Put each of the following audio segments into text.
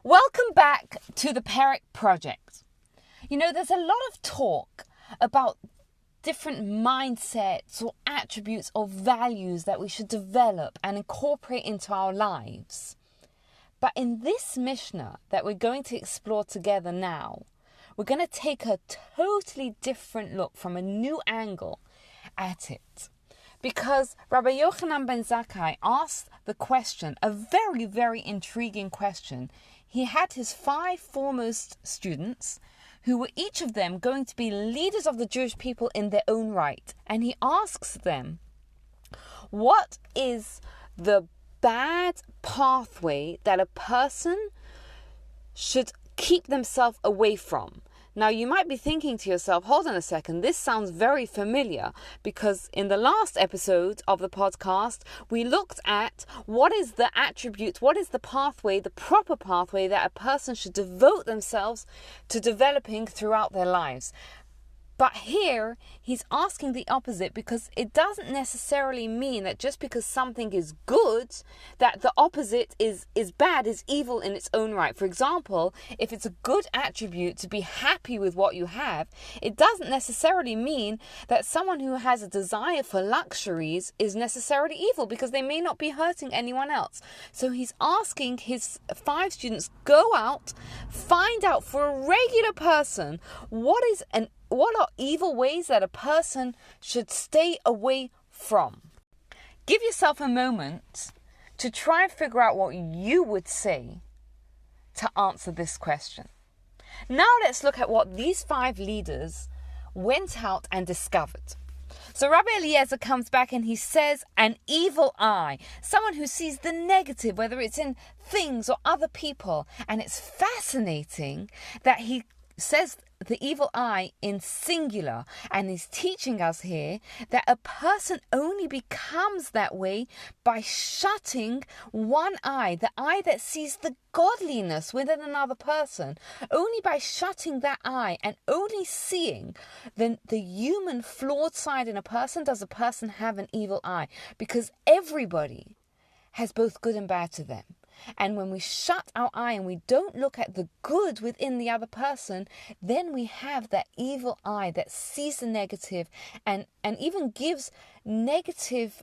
Welcome back to the Perek Project. You know, there's a lot of talk about different mindsets or attributes or values that we should develop and incorporate into our lives. But in this Mishnah that we're going to explore together now, we're going to take a totally different look from a new angle at it. Because Rabbi Yochanan ben Zakkai asked the question, a very, very intriguing question. He had his 5 foremost students who were each of them going to be leaders of the Jewish people in their own right. And he asks them, what is the bad pathway that a person should keep themselves away from? Now, you might be thinking to yourself, hold on a second, this sounds very familiar, because in the last episode of the podcast, we looked at what is the attribute, what is the pathway, the proper pathway that a person should devote themselves to developing throughout their lives. But here, he's asking the opposite, because it doesn't necessarily mean that just because something is good, that the opposite is bad, is evil in its own right. For example, if it's a good attribute to be happy with what you have, it doesn't necessarily mean that someone who has a desire for luxuries is necessarily evil, because they may not be hurting anyone else. So he's asking his 5 students, go out, find out for a regular person, what are evil ways that a person should stay away from? Give yourself a moment to try and figure out what you would say to answer this question. Now let's look at what these 5 leaders went out and discovered. So Rabbi Eliezer comes back and he says, an evil eye, someone who sees the negative, whether it's in things or other people. And it's fascinating that he says the evil eye in singular, and he's teaching us here that a person only becomes that way by shutting one eye, the eye that sees the godliness within another person. Only by shutting that eye and only seeing the human flawed side in a person does a person have an evil eye, because everybody has both good and bad to them. And when we shut our eye and we don't look at the good within the other person, then we have that evil eye that sees the negative and even gives negative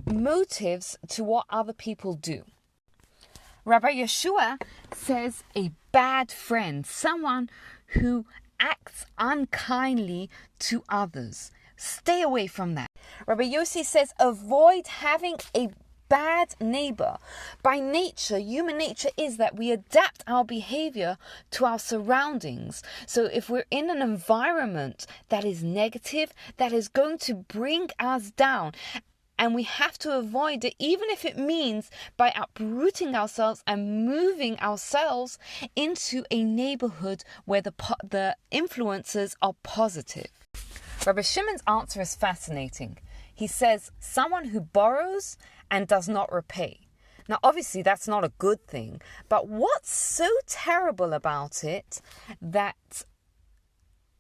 motives to what other people do. Rabbi Yeshua says a bad friend, someone who acts unkindly to others. Stay away from that. Rabbi Yossi says avoid having a bad neighbor. By nature, human nature is that we adapt our behavior to our surroundings. So if we're in an environment that is negative, that is going to bring us down, and we have to avoid it, even if it means by uprooting ourselves and moving ourselves into a neighborhood where the influences are positive. Rabbi Shimon's answer is fascinating. He says, someone who borrows and does not repay. Now, obviously, that's not a good thing. But what's so terrible about it that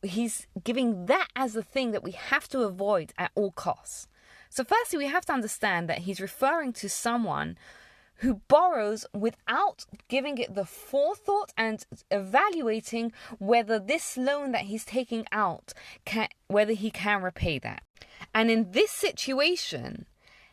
he's giving that as a thing that we have to avoid at all costs? So firstly, we have to understand that he's referring to someone who borrows without giving it the forethought and evaluating whether this loan that he's taking out, whether he can repay that. And in this situation,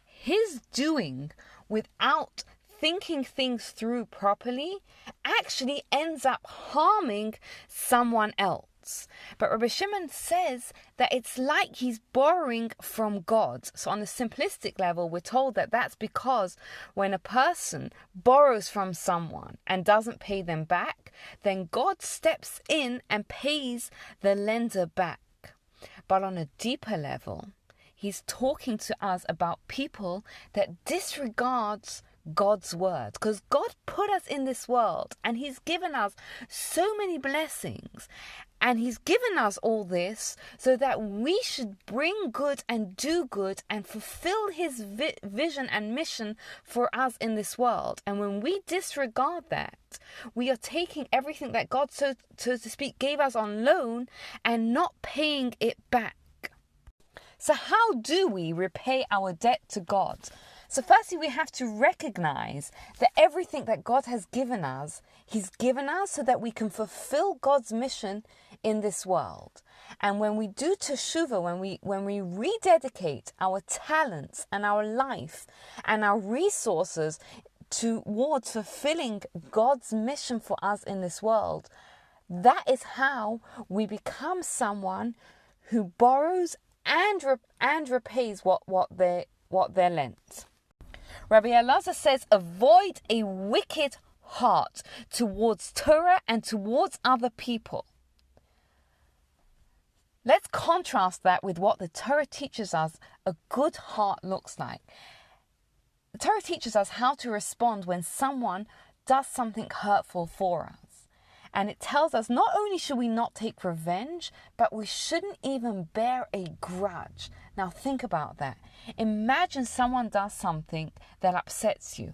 his doing without thinking things through properly actually ends up harming someone else. But Rabbi Shimon says that it's like he's borrowing from God. So on the simplistic level, we're told that that's because when a person borrows from someone and doesn't pay them back, then God steps in and pays the lender back. But on a deeper level, he's talking to us about people that disregards God's word, because God put us in this world and he's given us so many blessings, and he's given us all this so that we should bring good and do good and fulfill his vision and mission for us in this world. And when we disregard that, we are taking everything that God, so to speak, gave us on loan and not paying it back. So how do we repay our debt to God? So firstly, we have to recognize that everything that God has given us, He's given us so that we can fulfill God's mission in this world. And when we do teshuvah, when we rededicate our talents and our life and our resources towards fulfilling God's mission for us in this world, that is how we become someone who borrows and repays what they're lent. Rabbi Elazar says, avoid a wicked heart towards Torah and towards other people. Let's contrast that with what the Torah teaches us a good heart looks like. The Torah teaches us how to respond when someone does something hurtful for us. And it tells us not only should we not take revenge, but we shouldn't even bear a grudge. Now think about that. Imagine someone does something that upsets you,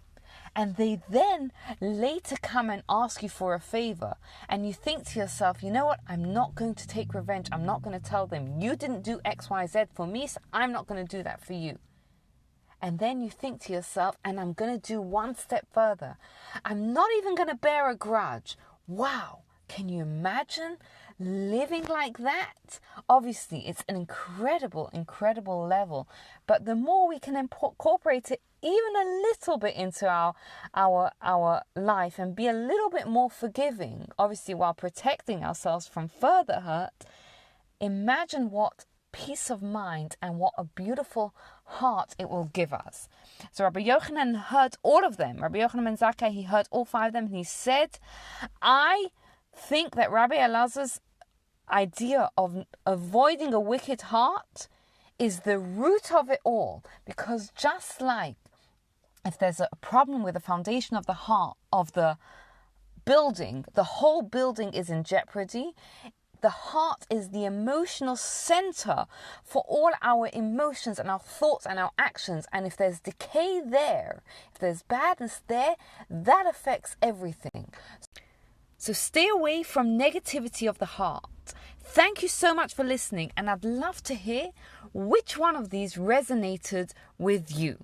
and they then later come and ask you for a favor, and you think to yourself, you know what, I'm not going to take revenge. I'm not going to tell them, you didn't do X, Y, Z for me, so I'm not going to do that for you. And then you think to yourself, and I'm going to do one step further. I'm not even going to bear a grudge. Wow, can you imagine living like that? Obviously, it's an incredible level. But the more we can incorporate it even a little bit into our life and be a little bit more forgiving, obviously while protecting ourselves from further hurt, imagine what peace of mind and what a beautiful heart it will give us. So Rabbi Yochanan heard all of them. Rabbi Yochanan ben Zakkai, he heard all 5 of them, and he said, I think that Rabbi Elazar's idea of avoiding a wicked heart is the root of it all, because just like if there's a problem with the foundation of the heart of the building, the whole building is in jeopardy. The heart is the emotional center for all our emotions and our thoughts and our actions. And if there's decay there, if there's badness there, that affects everything. So stay away from negativity of the heart. Thank you so much for listening, and I'd love to hear which one of these resonated with you.